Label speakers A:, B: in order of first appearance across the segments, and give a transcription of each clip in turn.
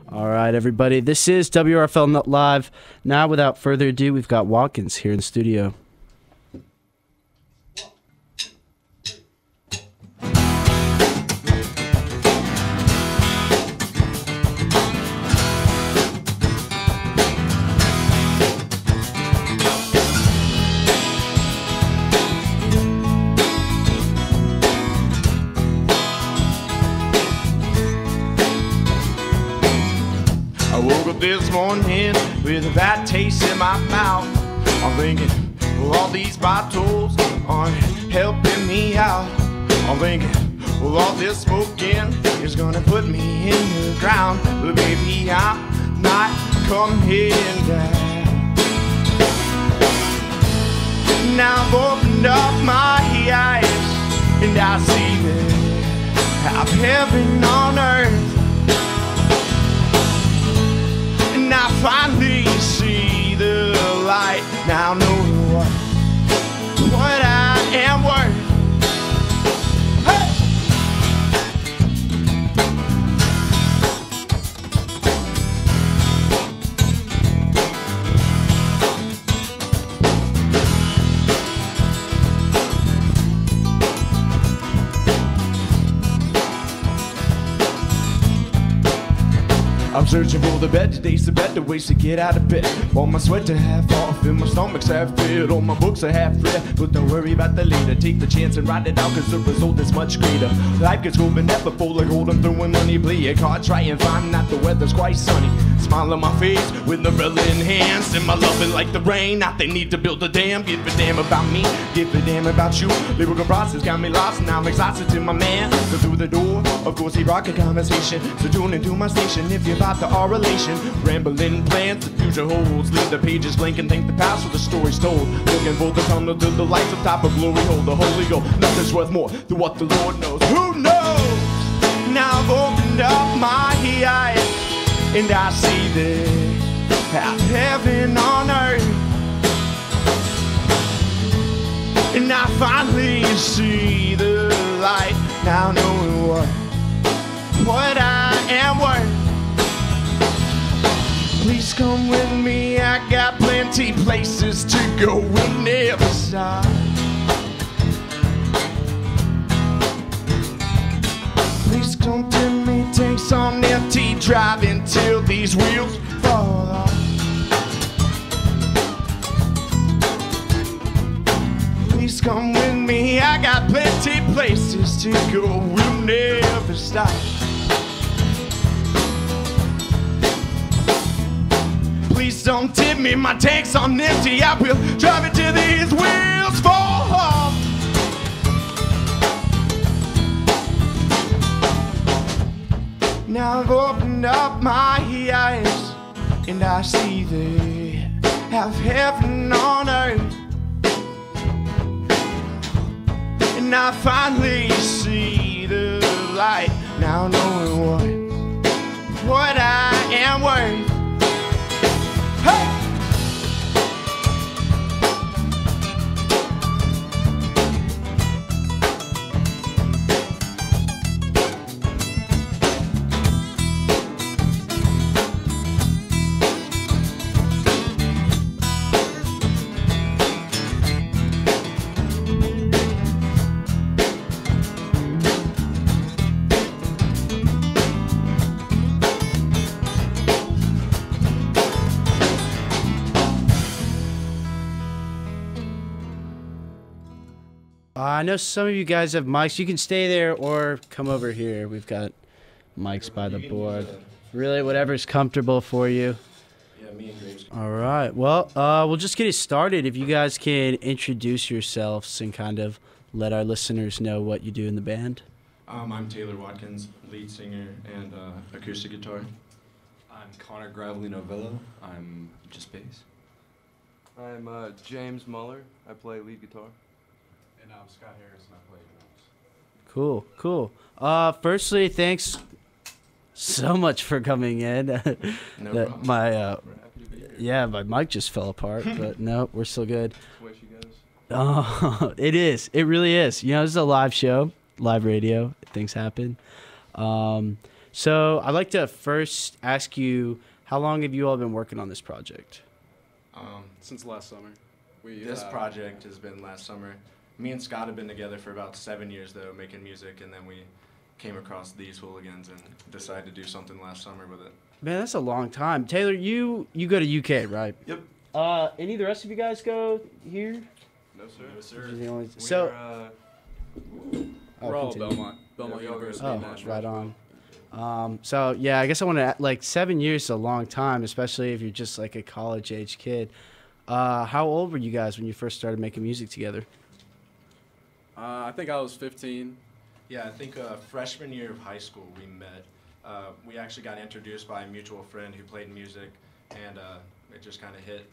A: All right, everybody. This is WRFL Live. Now, without further ado, we've got Watkins here in the studio.
B: This morning with a bad taste in my mouth, I'm thinking, well, all these bottles aren't helping me out. I'm thinking, well, all this smoking is gonna put me in the ground. But baby, I'm not coming down. Now I've opened up my eyes and I see that I'm heaven on earth. And I finally see the light. Now I know what I am worth. I'm searching for the better days, the better ways to get out of bed. Want my sweat to half off and my stomach's half filled. All my books are half read, but don't worry about the later. Take the chance and write it out, cause the result is much greater. Life gets cold but never full, like hold'em throwing money. Play a card, try and find out the weather's quite sunny. Smile on my face with an umbrella in hands, and my loving like the rain. Not they need to build a dam. Give a damn about me, give a damn about you. Lyrical process got me lost, and now I'm exhausted to my man. So through the door, of course he rock a conversation. So tune into my station if you're about to our relation. Rambling plans, the future holds. Leave the pages blank and think the past where the story's told. Looking for the tunnel to the lights up top of glory hole. The holy goal, nothing's worth more than what the Lord knows. Who knows? Now I've opened up my eyes and I see that heaven on earth. And I finally see the light. Now knowing what I am worth. Please come with me, I got plenty places to go. We'll never stop. Please don't tempt me, tanks on empty, driving till these wheels fall off. Please come with me, I got plenty places to go. We'll never stop. Please don't tip me, my tank's on empty. I will drive it till these wheels fall off. Now I've opened up my eyes and I see they have heaven on earth. And I finally see the light. Now knowing what I am worth. Hey!
A: I know some of you guys have mics. You can stay there or come over here. We've got mics by the board. Really, whatever's comfortable for you.
B: Yeah, me and Graves.
A: All right. Well, we'll just get it started. If you guys can introduce yourselves and kind of let our listeners know what you do in the band.
B: I'm Taylor Watkins, lead singer and acoustic guitar.
C: I'm Connor Gravely Novello. I'm just bass.
D: I'm James Muller. I play lead guitar.
E: And I'm Scott Harris, and I play drums.
A: Cool, cool. Firstly, thanks so much for coming in.
B: No problem.
A: My mic just fell apart, but no, we're still good.
D: That's the way she goes.
A: Oh, it is. It really is. You know, this is a live show, live radio. Things happen. So I'd like to first ask you, how long have you all been working on this project?
E: Since last summer.
C: This project has been last summer. Me and Scott have been together for about 7 years, though, making music, and then we came across these hooligans and decided to do something last summer with it.
A: Man, that's a long time. Taylor, you go to UK, right?
C: Yep.
A: Any of the rest of you guys go here?
D: No, sir.
C: No, sir.
A: You're the only-
D: We're,
A: So,
E: We're all
A: continue.
E: Belmont
D: Yeah, we all go
E: University
D: to
E: in
A: Oh,
E: Nashville.
A: right on. So yeah, I guess I want to, like, 7 years is a long time, especially if you're just like a college age kid. How old were you guys when you first started making music together?
E: I think I was 15.
C: Yeah, I think freshman year of high school we met. We actually got introduced by a mutual friend who played music, and it just kind of hit.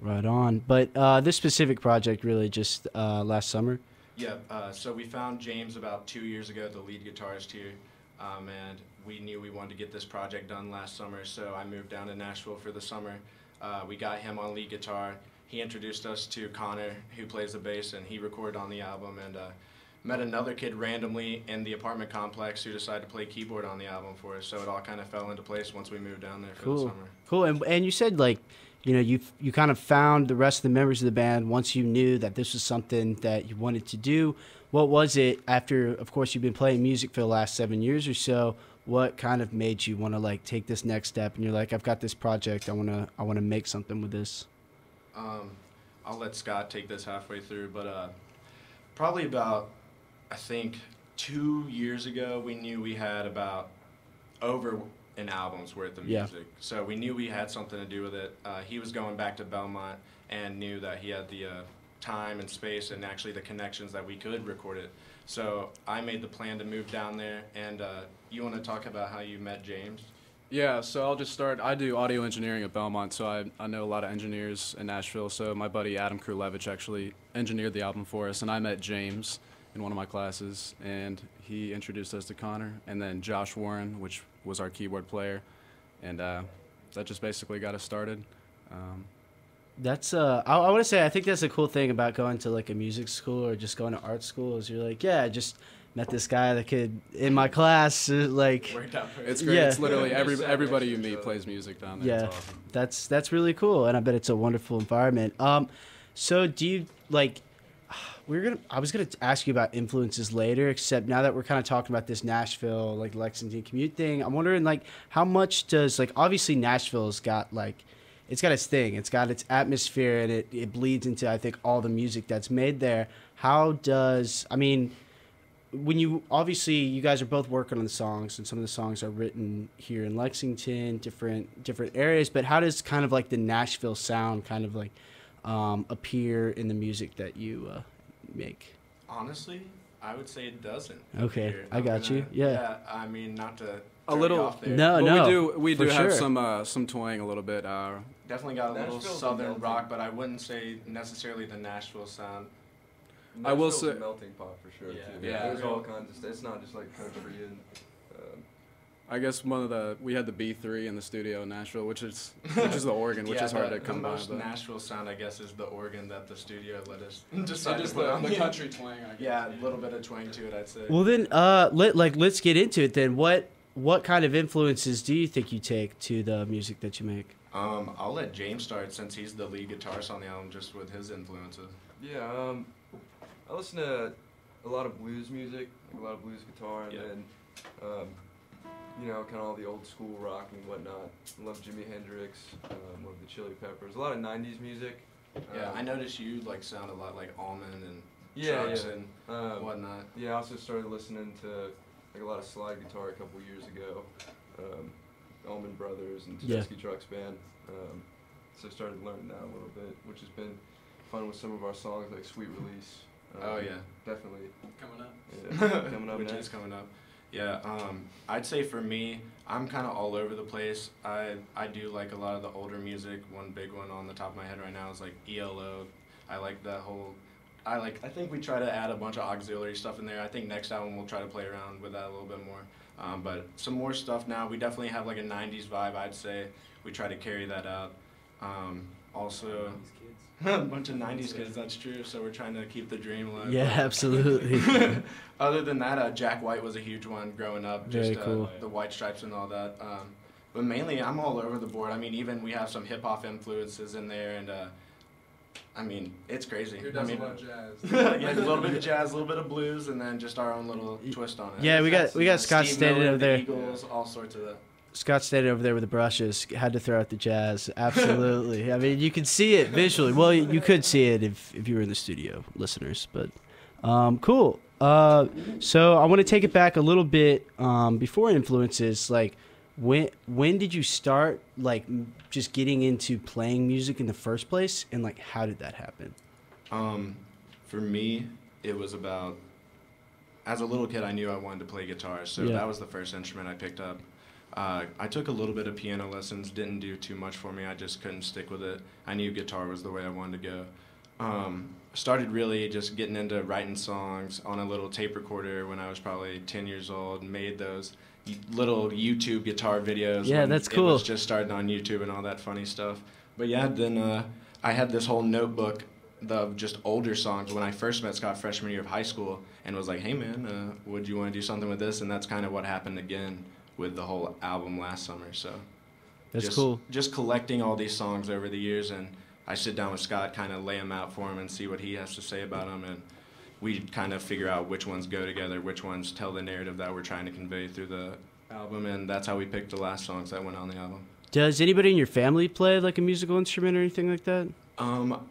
A: Right on. But this specific project really just last summer.
C: Yeah, so we found James about 2 years ago, the lead guitarist here, and we knew we wanted to get this project done last summer, so I moved down to Nashville for the summer. We got him on lead guitar. He introduced us to Connor, who plays the bass, and he recorded on the album, and met another kid randomly in the apartment complex who decided to play keyboard on the album for us, so it all kind of fell into place once we moved down there for the summer.
A: Cool. And you said, like, you know, you kind of found the rest of the members of the band once you knew that this was something that you wanted to do. What was it after, of course, you've been playing music for the last 7 years or so? What kind of made you want to, like, take this next step? And you're like, I've got this project. I want to make something with this.
C: I'll let Scott take this halfway through, but probably about, I think, 2 years ago, we knew we had about over an album's worth of
A: Yeah.
C: music. So we knew we had something to do with it. He was going back to Belmont and knew that he had the time and space and actually the connections that we could record it. So I made the plan to move down there, and you want to talk about how you met James?
E: Yeah, so I'll just start. I do audio engineering at Belmont, so I know a lot of engineers in Nashville. So my buddy Adam Krulevich actually engineered the album for us, and I met James in one of my classes, and he introduced us to Connor, and then Josh Warren, which was our keyboard player, and that just basically got us started.
A: That's I want to say, I think that's a cool thing about going to, like, a music school or just going to art school is you're like, yeah, I just met this guy that could in my class, like,
C: Worked out pretty
E: It's great.
A: Yeah.
E: It's literally
D: Yeah,
E: everybody you
D: sat next to each
E: meet
D: other.
E: plays music down there.
A: yeah,
E: It's awesome.
A: that's really cool, and I bet it's a wonderful environment. So do you, like, I was gonna ask you about influences later, except now that we're kind of talking about this Nashville, like, Lexington commute thing, I'm wondering, like, how much does, like, obviously Nashville's got, like, it's got its thing, it's got its atmosphere, and it bleeds into, I think, all the music that's made there. How does, I mean, when you, obviously you guys are both working on the songs, and some of the songs are written here in Lexington, different areas, but how does kind of like the Nashville sound kind of like appear in the music that you make?
C: Honestly, I would say it doesn't.
A: Okay,
C: Here.
A: I got you. Yeah.
C: I mean, not to
E: A
C: throw you
E: little-
C: off there.
A: No,
E: Well,
A: no,
E: we
A: for
E: do have
A: sure.
E: some twang a little bit.
C: Definitely got a little
D: Nashville's a
C: southern
D: melting-
C: rock, but I wouldn't say necessarily the Nashville sound.
E: I will
D: Nashville's
E: say-
D: a melting pot for sure.
C: Yeah.
D: Too.
E: Yeah.
D: There's all kinds of stuff. It's not just like country and.
E: I guess we had the B3 in the studio in Nashville, which is the organ, which
C: Yeah,
E: is hard
C: the,
E: to come
C: the
E: by.
C: most
E: But
C: Nashville sound, I guess, is the organ that the studio let us
E: so
C: decide
E: just
C: to put on.
E: the country twang, I guess.
C: Yeah, a little bit of twang to it, I'd say.
A: Well then, let's get into it then. What kind of influences do you think you take to the music that you make?
C: I'll let James start since he's the lead guitarist on the album, just with his influences.
D: Yeah, I listen to a lot of blues music, like a lot of blues guitar, and
C: Yeah.
D: then, you know, kind of all the old school rock and whatnot. I love Jimi Hendrix, love the Chili Peppers, a lot of '90s music.
C: Yeah, I noticed you like sound a lot like Almond and
D: Yeah,
C: Trucks
D: yeah.
C: and whatnot.
D: Yeah, I also started listening to like a lot of slide guitar a couple years ago. Allman Brothers and
A: Yeah.
D: Tedeschi Trucks Band. So I started learning that a little bit, which has been fun with some of our songs like Sweet Release.
C: Oh, yeah.
D: Definitely.
E: coming up.
D: Yeah, coming up
C: Which
D: next.
C: is coming up. Yeah, I'd say for me, I'm kind of all over the place. I do like a lot of the older music. One big one on the top of my head right now is like ELO. I like that whole. I think we try to add a bunch of auxiliary stuff in there. I think next album we'll try to play around with that a little bit more. But some more stuff now. We definitely have like a '90s vibe. I'd say we try to carry that out. also a bunch of 90s kids, that's true. So we're trying to keep the dream alive.
A: Yeah, absolutely.
C: Other than that, Jack White was a huge one growing up.
A: Very
C: Just
A: cool.
C: The White Stripes and all that. But mainly, I'm all over the board. I mean, even we have some hip hop influences in there, and I mean, it's crazy.
E: Who
C: I
E: doesn't
C: mean,
E: love jazz?
C: yeah, a little bit of jazz, a little bit of blues, and then just our own little twist on it.
A: Yeah, we got Scott
C: Steve
A: standing
C: Miller,
A: over
C: the
A: there.
C: Eagles, all sorts of that.
A: Scott standing over there with the brushes. Had to throw out the jazz. Absolutely. I mean, you can see it visually. Well, you could see it if you were in the studio, listeners. But cool. So I want to take it back a little bit before influences. Like, when did you start like just getting into playing music in the first place, and like how did that happen?
C: For me, it was about, as a little kid, I knew I wanted to play guitar, so
A: Yeah.
C: that was the first instrument I picked up. I took a little bit of piano lessons, didn't do too much for me, I just couldn't stick with it. I knew guitar was the way I wanted to go. Started really just getting into writing songs on a little tape recorder when I was probably 10 years old, and made those little YouTube guitar videos.
A: Yeah,
C: when
A: that's
C: It
A: cool.
C: was just starting on YouTube and all that funny stuff. But yeah, then I had this whole notebook of just older songs when I first met Scott freshman year of high school, and was like, hey man, would you want to do something with this? And that's kind of what happened again with the whole album last summer. So
A: That's
C: just,
A: cool.
C: Just collecting all these songs over the years, and I sit down with Scott, kind of lay them out for him and see what he has to say about them, and we kind of figure out which ones go together, which ones tell the narrative that we're trying to convey through the album, and that's how we picked the last songs that went on the album.
A: Does anybody in your family play like a musical instrument or anything like that?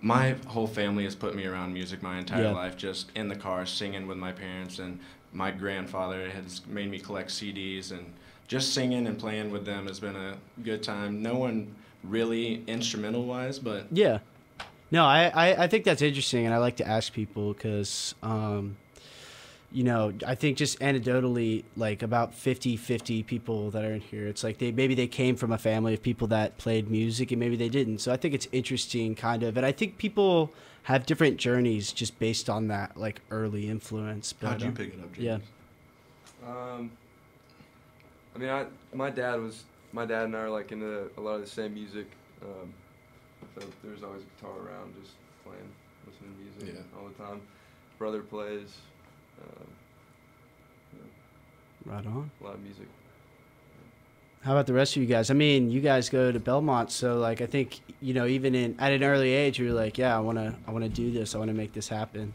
C: My whole family has put me around music my entire
A: Yeah.
C: life, just in the car singing with my parents, and my grandfather has made me collect CDs, and just singing and playing with them has been a good time. No one really instrumental-wise, but
A: Yeah. No, I think that's interesting, and I like to ask people because, you know, I think just anecdotally, like about 50-50 people that are in here, it's like maybe they came from a family of people that played music and maybe they didn't. So I think it's interesting kind of, and I think people have different journeys just based on that like early influence. But,
C: how'd you pick it up, James?
A: Yeah.
D: I mean, my dad and I are like into a lot of the same music. So there's always a guitar around, just playing, listening to music all the time. Brother plays.
A: Right on.
D: A lot of music.
A: How about the rest of you guys? I mean, you guys go to Belmont, so like I think, you know, even at an early age, you're like, yeah, I wanna do this, I wanna make this happen.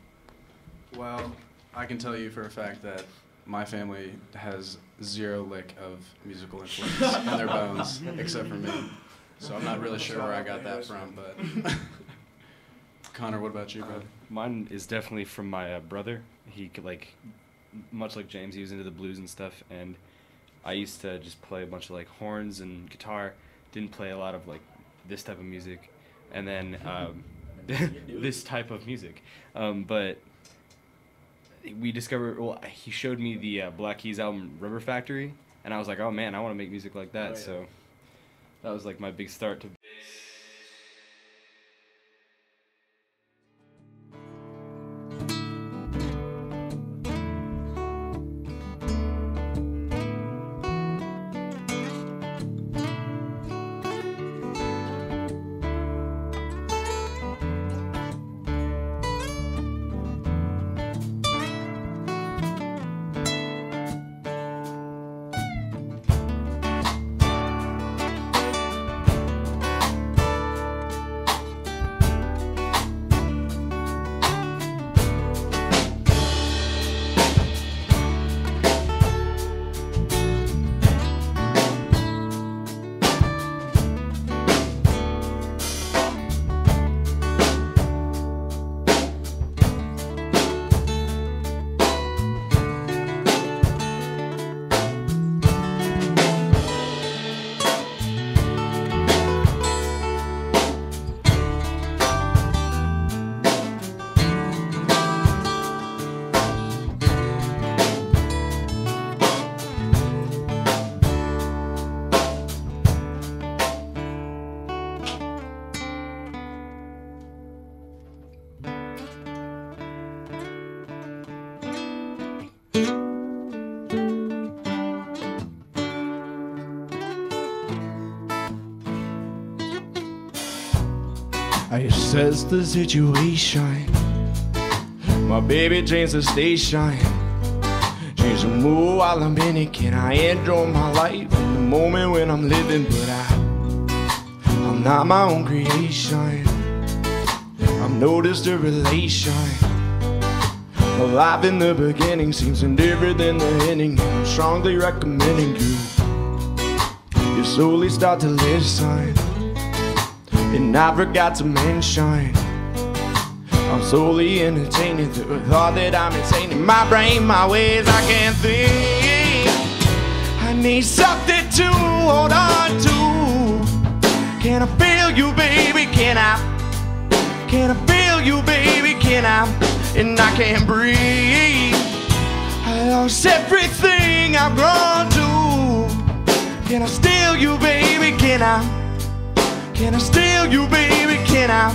E: Well, I can tell you for a fact that my family has zero lick of musical influence in their bones, except for me. So I'm not really sure where I got that from, but Connor, what about you, bro?
F: Mine is definitely from my brother. He could, like, much like James, he was into the blues and stuff, and I used to just play a bunch of like horns and guitar. Didn't play a lot of like this type of music, and then this type of music. But we discovered. Well, he showed me the Black Keys album Rubber Factory, and I was like, oh man, I want to make music like that.
A: Oh, yeah.
F: So that was like my big start to.
B: I assess the situation. My baby changed the station. Change the mood while I'm in it. Can I enjoy my life in the moment when I'm living? But I'm not my own creation. I've noticed a relation. My life in the beginning seems different than the ending. I'm strongly recommending you slowly start to listen. And I forgot to mention, I'm solely entertaining the thought that I'm insane. In my brain, my ways, I can't think. I need something to hold on to. Can I feel you, baby? Can I feel you, baby? Can I? And I can't breathe. I lost everything I've grown to. Can I steal you, baby? Can I steal you, baby? Can I?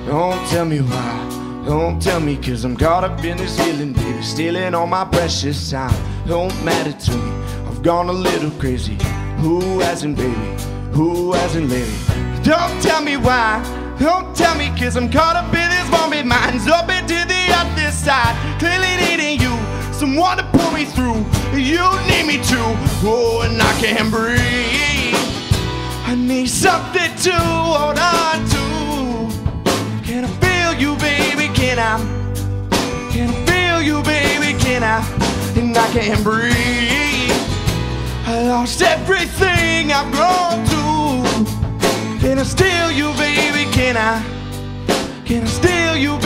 B: Don't tell me why, don't tell me, cause I'm caught up in this feeling, baby, stealing all my precious time. Don't matter to me, I've gone a little crazy. Who hasn't, baby? Who hasn't lately? Don't tell me why, don't tell me, cause I'm caught up in this moment. Mine's up into the other side, clearly needing you, someone to pull me through. You need me to, oh, and I can't breathe. I need something to hold on to. Can I feel you, baby? Can I feel you, baby? Can I? And I can't breathe. I lost everything I've grown to. Can I steal you, baby? Can I steal you,